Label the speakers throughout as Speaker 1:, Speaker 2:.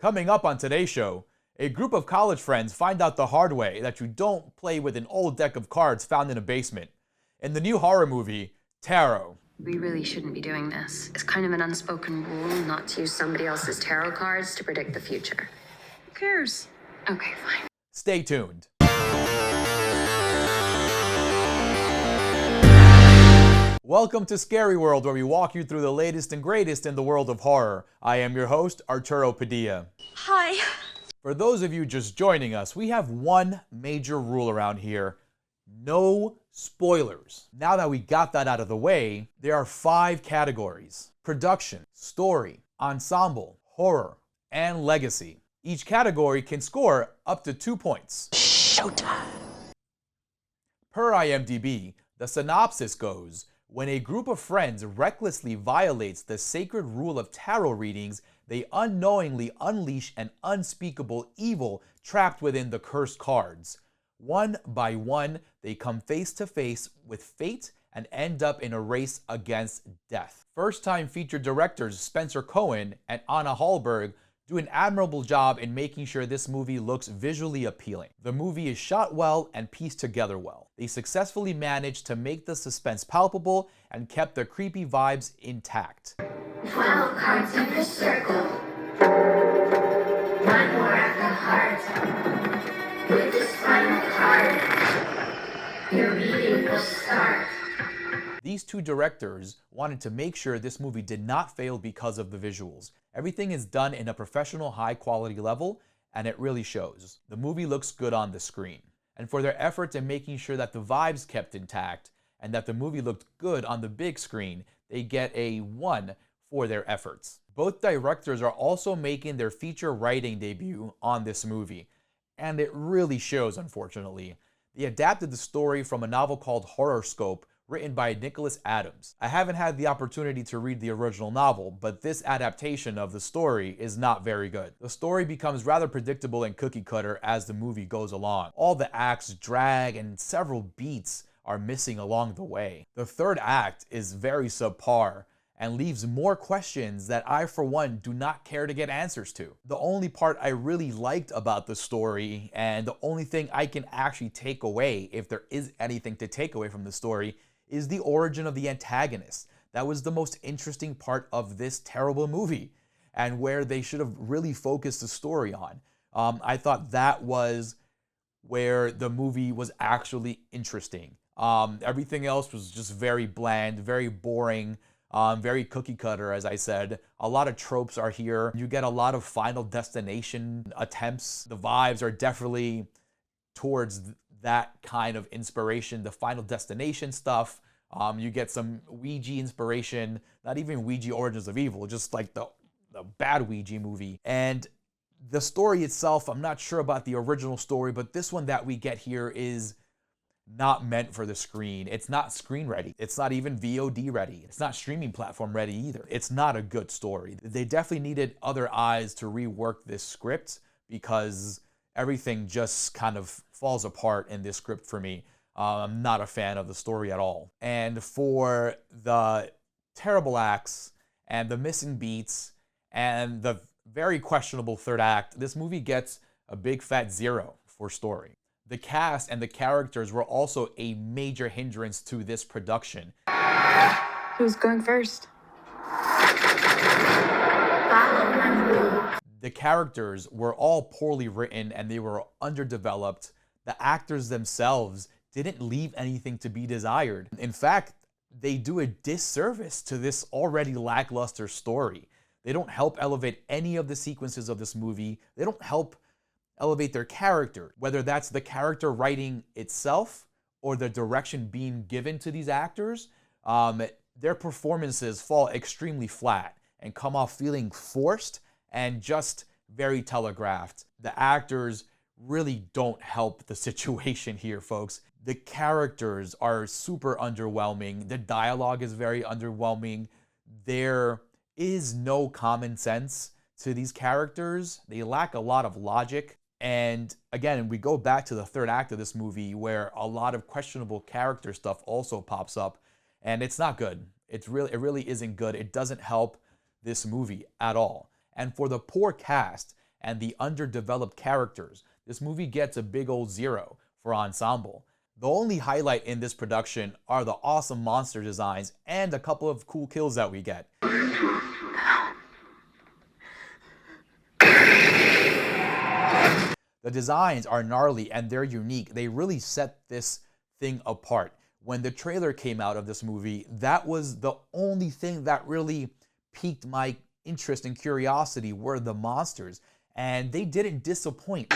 Speaker 1: Coming up on today's show, a group of college friends find out the hard way that you don't play with an old deck of cards found in a basement. In the new horror movie, Tarot.
Speaker 2: We really shouldn't be doing this. It's kind of an unspoken rule not to use somebody else's tarot cards to predict the future.
Speaker 3: Who cares?
Speaker 2: Okay, fine.
Speaker 1: Stay tuned. Welcome to Scary World, where we walk you through the latest and greatest in the world of horror. I am your host, Arturo Padilla.
Speaker 3: Hi.
Speaker 1: For those of you just joining us, we have one major rule around here: no spoilers. Now that we got that out of the way, there are 5 categories: production, story, ensemble, horror, and legacy. Each category can score up to 2 points.
Speaker 3: Showtime.
Speaker 1: Per IMDb, the synopsis goes: when a group of friends recklessly violates the sacred rule of tarot readings, they unknowingly unleash an unspeakable evil trapped within the cursed cards. One by one, they come face to face with fate and end up in a race against death. First-time featured directors Spencer Cohen and Anna Hallberg do an admirable job in making sure this movie looks visually appealing. The movie is shot well and pieced together well. They successfully managed to make the suspense palpable and kept the creepy vibes intact.
Speaker 4: 12 cards in the circle. One more at the heart. With this final card, your reading will start.
Speaker 1: These 2 directors wanted to make sure this movie did not fail because of the visuals. Everything is done in a professional, high-quality level, and it really shows. The movie looks good on the screen. And for their efforts in making sure that the vibes kept intact and that the movie looked good on the big screen, they get a 1 for their efforts. Both directors are also making their feature writing debut on this movie, and it really shows, unfortunately. They adapted the story from a novel called Horoscope, written by Nicholas Adams. I haven't had the opportunity to read the original novel, but this adaptation of the story is not very good. The story becomes rather predictable and cookie cutter as the movie goes along. All the acts drag and several beats are missing along the way. The third act is very subpar and leaves more questions that I, for one, do not care to get answers to. The only part I really liked about the story, and the only thing I can actually take away, if there is anything to take away from the story, is the origin of the antagonist. That was the most interesting part of this terrible movie, and where they should have really focused the story on. I thought that was where the movie was actually interesting. Everything else was just very bland, very boring, very cookie cutter, as I said. A lot of tropes are here. You get a lot of Final Destination attempts. The vibes are definitely towards that kind of inspiration, the Final Destination stuff. You get some Ouija inspiration, not even Ouija Origins of Evil, just like the bad Ouija movie. And the story itself, I'm not sure about the original story, but this one that we get here is not meant for the screen. It's not screen ready. It's not even VOD ready. It's not streaming platform ready either. It's not a good story. They definitely needed other eyes to rework this script, because everything just kind of falls apart in this script for me. I'm not a fan of the story at all. And for the terrible acts and the missing beats and the very questionable third act, this movie gets a big fat 0 for story. The cast and the characters were also a major hindrance to this production.
Speaker 3: Who's going first?
Speaker 4: Follow my rule.
Speaker 1: The characters were all poorly written and they were underdeveloped. The actors themselves didn't leave anything to be desired. In fact, they do a disservice to this already lackluster story. They don't help elevate any of the sequences of this movie. They don't help elevate their character, whether that's the character writing itself or the direction being given to these actors. Their performances fall extremely flat and come off feeling forced and just very telegraphed. The actors really don't help the situation here, folks. The characters are super underwhelming. The dialogue is very underwhelming. There is no common sense to these characters. They lack a lot of logic. And again, we go back to the third act of this movie where a lot of questionable character stuff also pops up, and it's not good. It really isn't good. It doesn't help this movie at all. And for the poor cast and the underdeveloped characters, this movie gets a big old 0 for ensemble. The only highlight in this production are the awesome monster designs and a couple of cool kills that we get. The designs are gnarly and they're unique. They really set this thing apart. When the trailer came out of this movie, that was the only thing that really piqued my interest and curiosity were the monsters. And they didn't disappoint.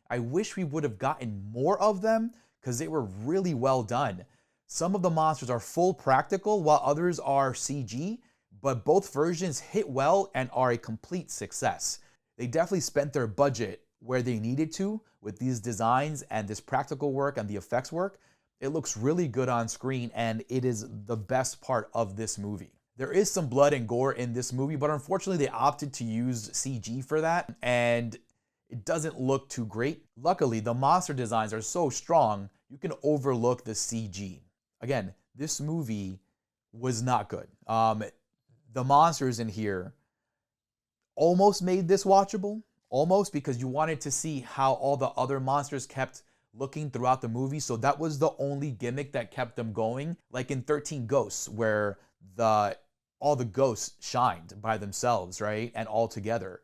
Speaker 1: I wish we would have gotten more of them because they were really well done. Some of the monsters are full practical while others are CG, but both versions hit well and are a complete success. They definitely spent their budget where they needed to with these designs and this practical work and the effects work. It looks really good on screen and it is the best part of this movie. There is some blood and gore in this movie, but unfortunately they opted to use CG for that and it doesn't look too great. Luckily, the monster designs are so strong, you can overlook the CG. Again, this movie was not good. The monsters in here almost made this watchable, almost, because you wanted to see how all the other monsters kept looking throughout the movie. So that was the only gimmick that kept them going. Like in 13 Ghosts, where all the ghosts shined by themselves, right? And all together.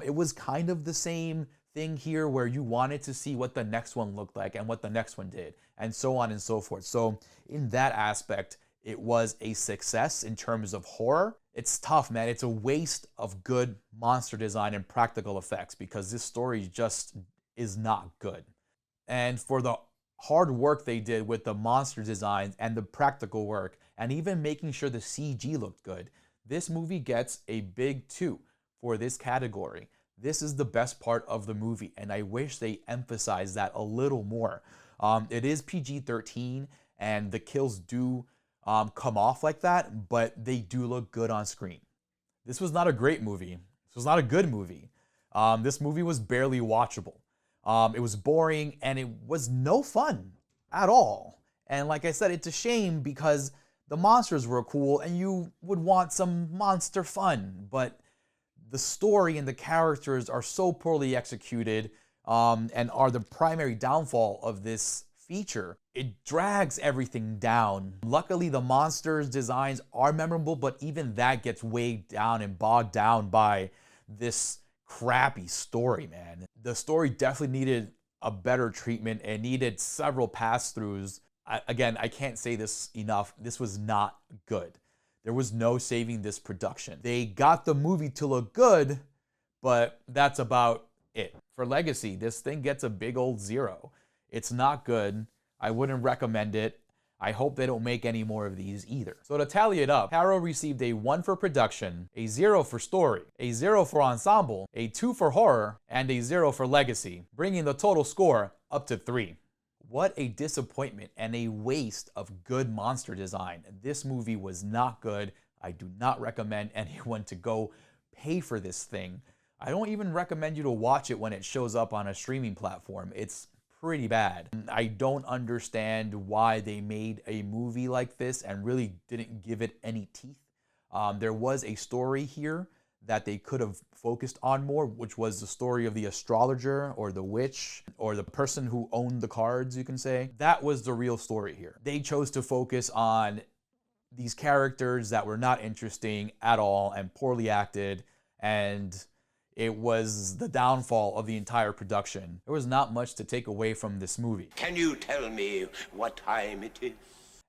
Speaker 1: It was kind of the same thing here where you wanted to see what the next one looked like and what the next one did, and so on and so forth. So in that aspect, it was a success in terms of horror. It's tough, man. It's a waste of good monster design and practical effects because this story just is not good. And for the hard work they did with the monster designs and the practical work and even making sure the CG looked good, this movie gets a big 2 for this category. This is the best part of the movie, and I wish they emphasized that a little more. It is PG-13, and the kills do come off like that, but they do look good on screen. This was not a great movie. This was not a good movie. This movie was barely watchable. It was boring, and it was no fun at all. And like I said, it's a shame because the monsters were cool, and you would want some monster fun, but the story and the characters are so poorly executed and are the primary downfall of this feature. It drags everything down. Luckily, the monsters' designs are memorable, but even that gets weighed down and bogged down by this crappy story, man. The story definitely needed a better treatment and needed several pass-throughs. Again, I can't say this enough. This was not good. There was no saving this production. They got the movie to look good, but that's about it. For Legacy, this thing gets a big old 0. It's not good. I wouldn't recommend it. I hope they don't make any more of these either. So to tally it up, Harrow received a 1 for production, a 0 for story, a 0 for ensemble, a 2 for horror, and a 0 for legacy, bringing the total score up to 3. What a disappointment and a waste of good monster design. This movie was not good. I do not recommend anyone to go pay for this thing. I don't even recommend you to watch it when it shows up on a streaming platform. It's pretty bad. I don't understand why they made a movie like this and really didn't give it any teeth. There was a story here that they could have focused on more, which was the story of the astrologer or the witch or the person who owned the cards, you can say. That was the real story here. They chose to focus on these characters that were not interesting at all and poorly acted, and it was the downfall of the entire production. There was not much to take away from this movie.
Speaker 5: Can you tell me what time it is?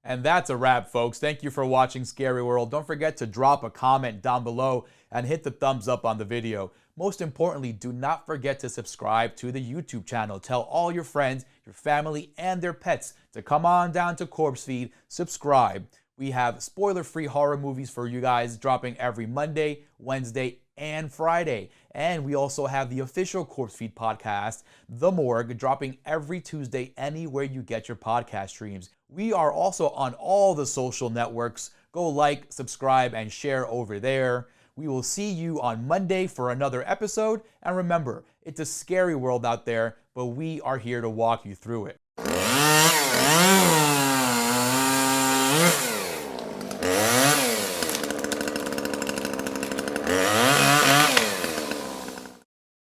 Speaker 1: And that's a wrap, folks. Thank you for watching Scary World. Don't forget to drop a comment down below and hit the thumbs up on the video. Most importantly, do not forget to subscribe to the YouTube channel. Tell all your friends, your family, and their pets to come on down to CorpseFeed, subscribe. We have spoiler-free horror movies for you guys dropping every Monday, Wednesday, and Friday. And we also have the official CorpseFeed podcast, The Morgue, dropping every Tuesday anywhere you get your podcast streams. We are also on all the social networks. Go like, subscribe, and share over there. We will see you on Monday for another episode. And remember, it's a scary world out there, but we are here to walk you through it.